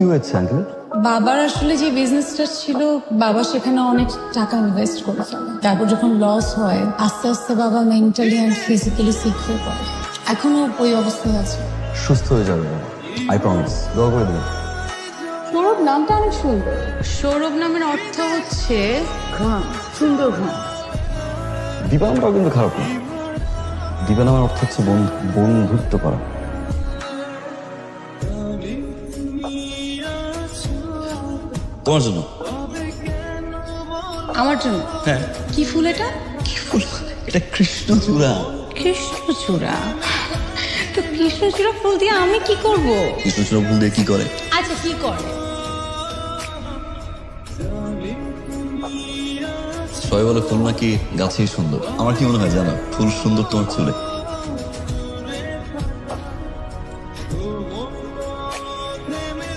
কি হয়েছে আঙ্কেল? বাবার আসলে যে বিজনেসটা ছিল, বাবা সেখানে অনেক টাকা ইনভেস্ট করে ফেলে। তারপর যখন লস হয়, আস্তে আস্তে বাবা মেন্টালি অ্যান্ড ফিজিক্যালি সিক হয়ে পড়ে। এখনো ওই অবস্থায় আছে। সুস্থ হয়ে যাবে, আই প্রমিস। দোয়া করে দেবেন। সৌরভ নামটা অনেক সুন্দর। সৌরভ নামের অর্থ হচ্ছে ঘাম, সুন্দর ঘাম। দীপা নামটাও কিন্তু খারাপ না। দীপা নামের অর্থ হচ্ছে বন্ধুত্ব করা। তোমার জন্য। আমার জন্য? হ্যাঁ। কি ফুল এটা? কি ফুল? এটা কৃষ্ণচূড়া। কৃষ্ণচূড়া? তো কৃষ্ণচূড়া ফুল দিয়ে আমি কি করব? কৃষ্ণচূড়া ফুল দিয়ে কি করে? আচ্ছা, কি করে? সবাই বলে ফুল নাকি গাছেই সুন্দর। আমার কি মনে হয় জানো, ফুল সুন্দর তোমার চুলে।